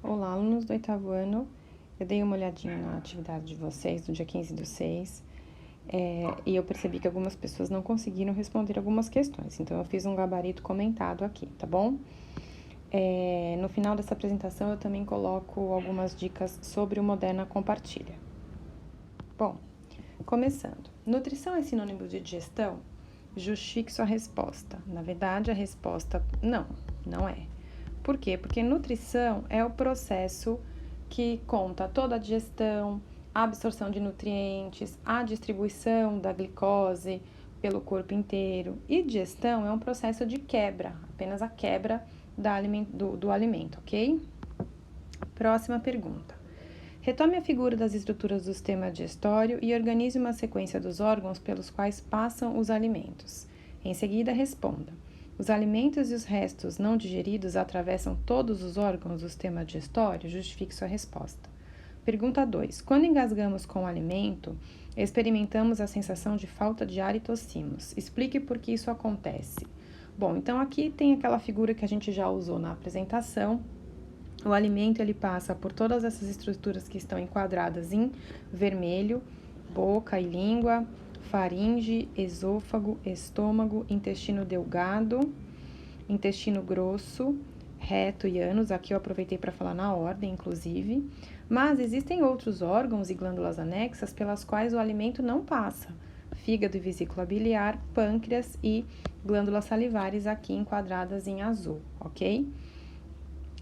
Olá, alunos do 8º ano. Eu dei uma olhadinha na atividade de vocês do dia 15/6 e eu percebi que algumas pessoas não conseguiram responder algumas questões. Então, eu fiz um gabarito comentado aqui, tá bom? No final dessa apresentação, eu também coloco algumas dicas sobre o Moderna Compartilha. Bom, começando. Nutrição é sinônimo de digestão? Justifique sua resposta. Na verdade, a resposta não é. Por quê? Porque nutrição é o processo que conta toda a digestão, a absorção de nutrientes, a distribuição da glicose pelo corpo inteiro. E digestão é um processo de quebra, apenas a quebra do alimento, ok? Próxima pergunta. Retome a figura das estruturas do sistema digestório e organize uma sequência dos órgãos pelos quais passam os alimentos. Em seguida, responda. Os alimentos e os restos não digeridos atravessam todos os órgãos do sistema digestório? Justifique sua resposta. Pergunta 2. Quando engasgamos com o alimento, experimentamos a sensação de falta de ar e tossimos. Explique por que isso acontece. Bom, então aqui tem aquela figura que a gente já usou na apresentação. O alimento ele passa por todas essas estruturas que estão enquadradas em vermelho, boca e língua, faringe, esôfago, estômago, intestino delgado, intestino grosso, reto e ânus. Aqui eu aproveitei para falar na ordem, inclusive. Mas existem outros órgãos e glândulas anexas pelas quais o alimento não passa. Fígado e vesícula biliar, pâncreas e glândulas salivares aqui enquadradas em azul, ok?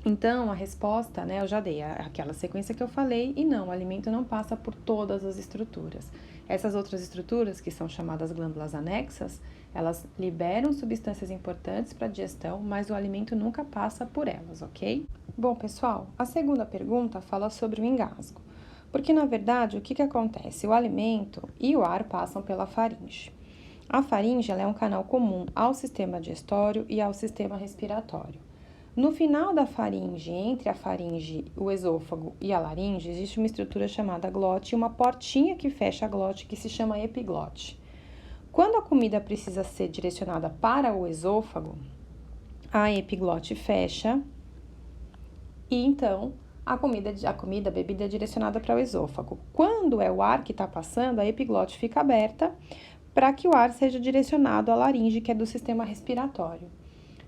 Então, a resposta, eu já dei aquela sequência que eu falei, e não, o alimento não passa por todas as estruturas. Essas outras estruturas, que são chamadas glândulas anexas, elas liberam substâncias importantes para a digestão, mas o alimento nunca passa por elas, ok? Bom, pessoal, a segunda pergunta fala sobre o engasgo. Porque, na verdade, o que acontece? O alimento e o ar passam pela faringe. A faringe ela é um canal comum ao sistema digestório e ao sistema respiratório. No final da faringe, entre a faringe, o esôfago e a laringe, existe uma estrutura chamada glote e uma portinha que fecha a glote que se chama epiglote. Quando a comida precisa ser direcionada para o esôfago, a epiglote fecha e então a bebida é direcionada para o esôfago. Quando é o ar que está passando, a epiglote fica aberta para que o ar seja direcionado à laringe, que é do sistema respiratório.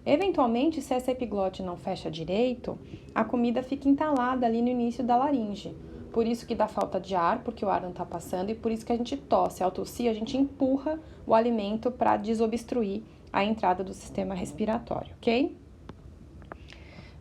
Eventualmente, se essa epiglote não fecha direito, a comida fica entalada ali no início da laringe. Por isso que dá falta de ar, porque o ar não está passando, e por isso que a gente tosse. Ao tossir, a gente empurra o alimento para desobstruir a entrada do sistema respiratório, ok?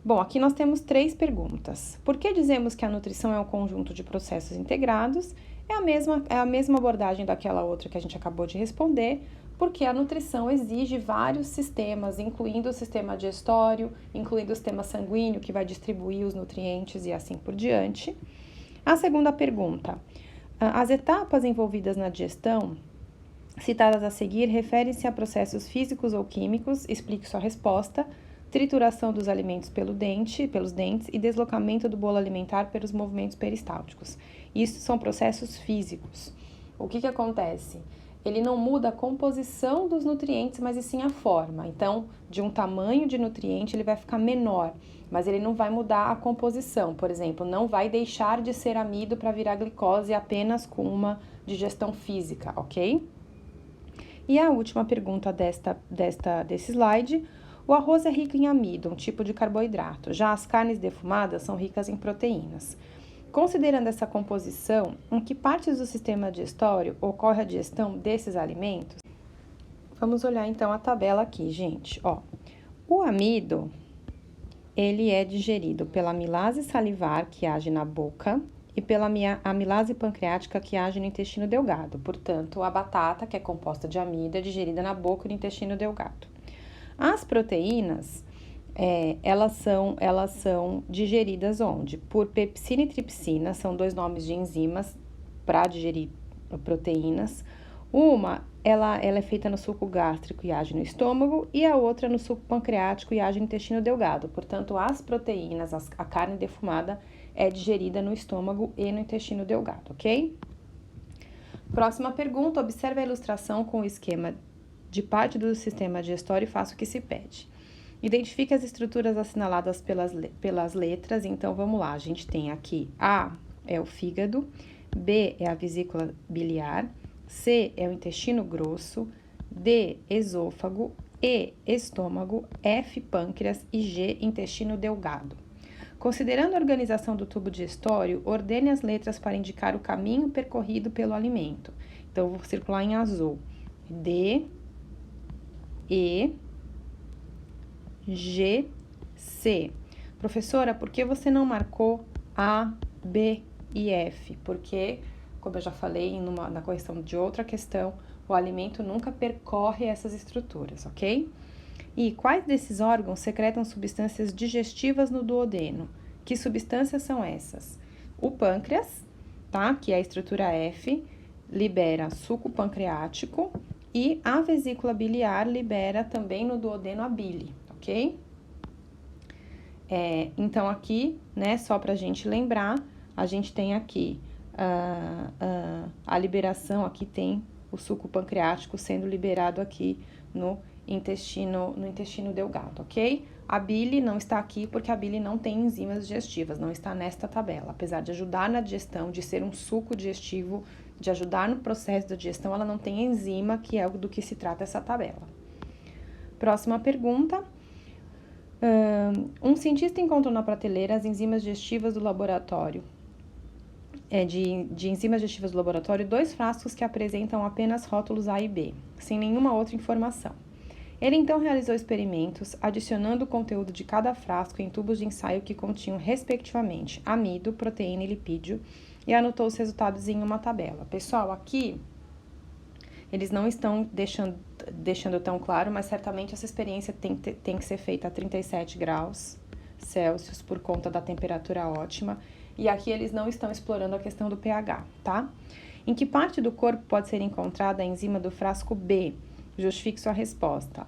Bom, aqui nós temos 3 perguntas. Por que dizemos que a nutrição é um conjunto de processos integrados? É a mesma abordagem daquela outra que a gente acabou de responder, porque a nutrição exige vários sistemas, incluindo o sistema digestório, incluindo o sistema sanguíneo, que vai distribuir os nutrientes e assim por diante. A segunda pergunta. As etapas envolvidas na digestão, citadas a seguir, referem-se a processos físicos ou químicos? Explique sua resposta. Trituração dos alimentos pelos dentes e deslocamento do bolo alimentar pelos movimentos peristálticos. Isso são processos físicos. O que acontece? Ele não muda a composição dos nutrientes, mas e sim a forma. Então, de um tamanho de nutriente, ele vai ficar menor, mas ele não vai mudar a composição. Por exemplo, não vai deixar de ser amido para virar glicose apenas com uma digestão física, ok? E a última pergunta desse slide: o arroz é rico em amido, um tipo de carboidrato. Já as carnes defumadas são ricas em proteínas. Considerando essa composição, em que partes do sistema digestório ocorre a digestão desses alimentos? Vamos olhar então a tabela aqui, gente. O amido, ele é digerido pela amilase salivar, que age na boca, e pela amilase pancreática, que age no intestino delgado. Portanto, a batata, que é composta de amido, é digerida na boca e no intestino delgado. As proteínas, elas são digeridas onde? Por pepsina e tripsina, são 2 nomes de enzimas para digerir proteínas. Uma, ela é feita no suco gástrico e age no estômago, e a outra no suco pancreático e age no intestino delgado. Portanto, as proteínas, a carne defumada, é digerida no estômago e no intestino delgado, ok? Próxima pergunta, observe a ilustração com o esquema de parte do sistema digestório e faça o que se pede. Identifique as estruturas assinaladas pelas letras. Então, vamos lá. A gente tem aqui A é o fígado, B é a vesícula biliar, C é o intestino grosso, D, esôfago, E, estômago, F, pâncreas e G, intestino delgado. Considerando a organização do tubo digestório, ordene as letras para indicar o caminho percorrido pelo alimento. Então, eu vou circular em azul. D, E, G, C. Professora, por que você não marcou A, B e F? Porque, como eu já falei na correção de outra questão, o alimento nunca percorre essas estruturas, ok? E quais desses órgãos secretam substâncias digestivas no duodeno? Que substâncias são essas? O pâncreas, tá? Que é a estrutura F, libera suco pancreático e a vesícula biliar libera também no duodeno a bile, ok? Então, aqui, né, só pra gente lembrar, a gente tem aqui a liberação, aqui tem o suco pancreático sendo liberado aqui no intestino delgado, ok? A bile não está aqui porque a bile não tem enzimas digestivas, não está nesta tabela. Apesar de ajudar na digestão, de ser um suco digestivo, de ajudar no processo da digestão, ela não tem enzima, que é do que se trata essa tabela. Próxima pergunta. Um cientista encontrou na prateleira as enzimas digestivas do laboratório. De enzimas digestivas do laboratório, 2 frascos que apresentam apenas rótulos A e B, sem nenhuma outra informação. Ele então realizou experimentos, adicionando o conteúdo de cada frasco em tubos de ensaio que continham, respectivamente, amido, proteína e lipídio, e anotou os resultados em uma tabela. Pessoal, aqui eles não estão deixando tão claro, mas certamente essa experiência tem que ser feita a 37 graus Celsius por conta da temperatura ótima. E aqui eles não estão explorando a questão do pH, tá? Em que parte do corpo pode ser encontrada a enzima do frasco B? Justifique sua resposta.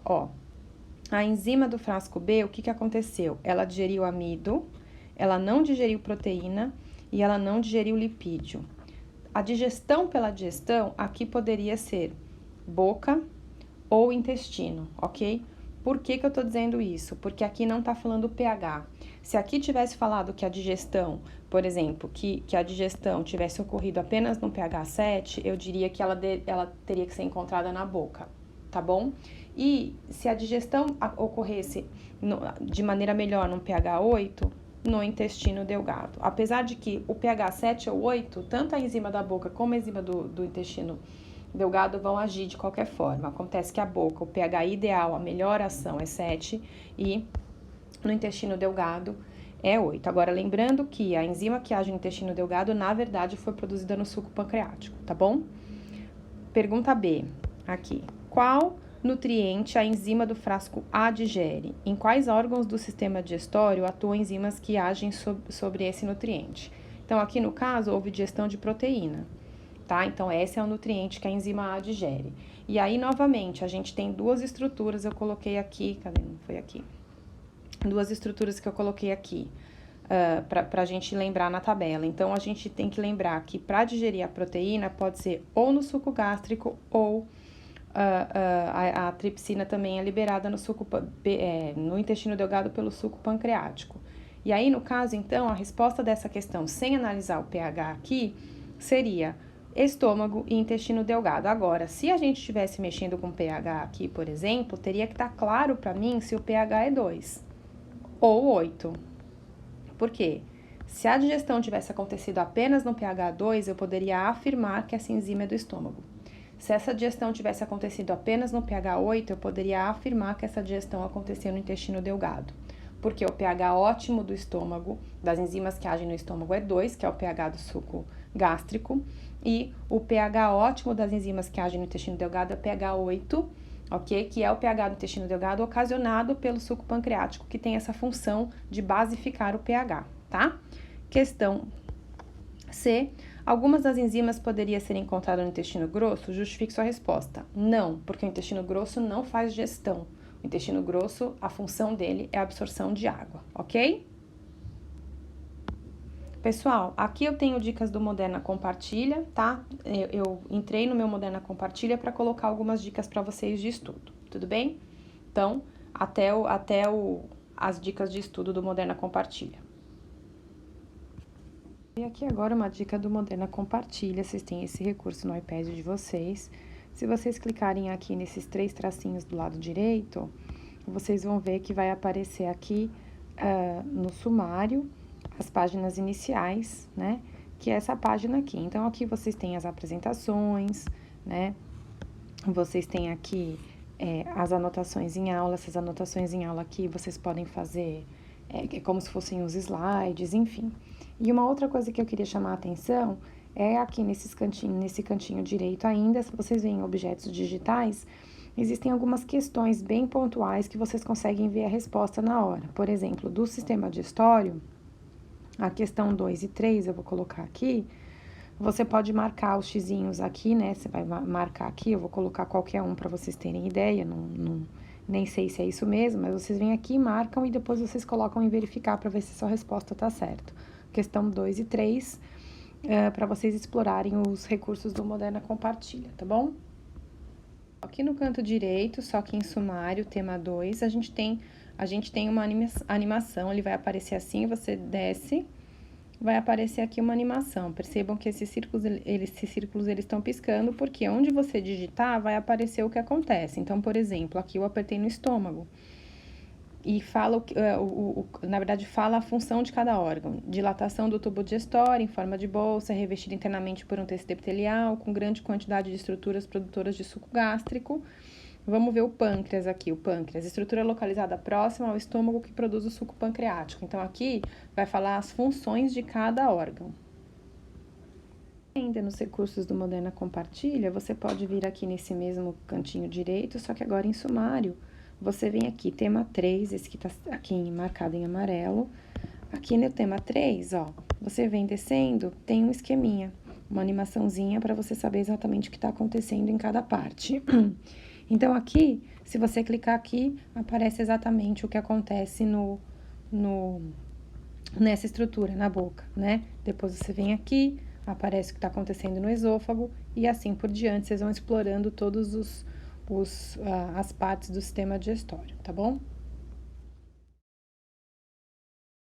A enzima do frasco B, o que aconteceu? Ela digeriu amido, ela não digeriu proteína e ela não digeriu lipídio. A digestão pela digestão, aqui poderia ser boca ou intestino, ok? Por que eu tô dizendo isso? Porque aqui não tá falando pH. Se aqui tivesse falado que a digestão, por exemplo, que a digestão tivesse ocorrido apenas no pH 7, eu diria que ela teria que ser encontrada na boca, tá bom? E se a digestão ocorresse de maneira melhor no pH 8, no intestino delgado. Apesar de que o pH 7 ou 8, tanto a enzima da boca como a enzima do intestino delgado vão agir de qualquer forma. Acontece que a boca, o pH ideal, a melhor ação é 7 e no intestino delgado é 8. Agora, lembrando que a enzima que age no intestino delgado, na verdade, foi produzida no suco pancreático, tá bom? Pergunta B, aqui. Qual nutriente a enzima do frasco A digere? Em quais órgãos do sistema digestório atuam enzimas que agem sobre esse nutriente? Então, aqui no caso, houve digestão de proteína, tá? Então, esse é o nutriente que a enzima A digere. E aí, novamente, a gente tem 2 estruturas, eu coloquei aqui, cadê? Não foi aqui. 2 estruturas que eu coloquei aqui, pra gente lembrar na tabela. Então, a gente tem que lembrar que para digerir a proteína, pode ser ou no suco gástrico ou a tripsina também é liberada no intestino delgado pelo suco pancreático. E aí, no caso, então, a resposta dessa questão, sem analisar o pH aqui, seria estômago e intestino delgado. Agora, se a gente estivesse mexendo com pH aqui, por exemplo, teria que estar claro para mim se o pH é 2 ou 8. Por quê? Se a digestão tivesse acontecido apenas no pH 2, eu poderia afirmar que essa enzima é do estômago. Se essa digestão tivesse acontecido apenas no pH 8, eu poderia afirmar que essa digestão aconteceu no intestino delgado. Porque o pH ótimo do estômago, das enzimas que agem no estômago, é 2, que é o pH do suco gástrico, e o pH ótimo das enzimas que agem no intestino delgado é pH 8, ok? Que é o pH do intestino delgado ocasionado pelo suco pancreático, que tem essa função de basificar o pH, tá? Questão C. Algumas das enzimas poderiam ser encontradas no intestino grosso? Justifique sua resposta. Não, porque o intestino grosso não faz digestão. O intestino grosso, a função dele é a absorção de água, ok? Pessoal, aqui eu tenho dicas do Moderna Compartilha, tá? Eu entrei no meu Moderna Compartilha para colocar algumas dicas para vocês de estudo, tudo bem? Então, as dicas de estudo do Moderna Compartilha. E aqui agora uma dica do Moderna Compartilha, vocês têm esse recurso no iPad de vocês. Se vocês clicarem aqui nesses 3 tracinhos do lado direito, vocês vão ver que vai aparecer aqui no sumário as páginas iniciais, né? Que é essa página aqui. Então, aqui vocês têm as apresentações, né? Vocês têm aqui as anotações em aula. Essas anotações em aula aqui vocês podem fazer como se fossem os slides, enfim. E uma outra coisa que eu queria chamar a atenção é aqui nesse cantinho direito ainda, se vocês veem objetos digitais, existem algumas questões bem pontuais que vocês conseguem ver a resposta na hora. Por exemplo, do sistema digestório, a questão 2 e 3, eu vou colocar aqui, você pode marcar os xizinhos aqui, né? Você vai marcar aqui, eu vou colocar qualquer um para vocês terem ideia, nem sei se é isso mesmo, mas vocês vêm aqui, marcam e depois vocês colocam em verificar para ver se sua resposta tá certa. Questão 2 e 3, para vocês explorarem os recursos do Moderna Compartilha, tá bom? Aqui no canto direito, só que em sumário, tema 2, a gente tem uma animação, ele vai aparecer assim, você desce, vai aparecer aqui uma animação. Percebam que esses círculos eles estão piscando, porque onde você digitar, vai aparecer o que acontece. Então, por exemplo, aqui eu apertei no estômago. E fala, na verdade, fala a função de cada órgão. Dilatação do tubo digestório em forma de bolsa, revestido internamente por um tecido epitelial, com grande quantidade de estruturas produtoras de suco gástrico. Vamos ver o pâncreas aqui, o pâncreas, estrutura localizada próxima ao estômago que produz o suco pancreático. Então, aqui vai falar as funções de cada órgão. Ainda nos recursos do Moderna Compartilha, você pode vir aqui nesse mesmo cantinho direito, só que agora em sumário, você vem aqui, tema 3, esse que tá aqui marcado em amarelo. Aqui no tema 3, ó, você vem descendo, tem um esqueminha, uma animaçãozinha para você saber exatamente o que está acontecendo em cada parte. Então, aqui, se você clicar aqui, aparece exatamente o que acontece nessa estrutura, na boca, né? Depois você vem aqui, aparece o que está acontecendo no esôfago e assim por diante, vocês vão explorando todos as partes do sistema digestório, tá bom?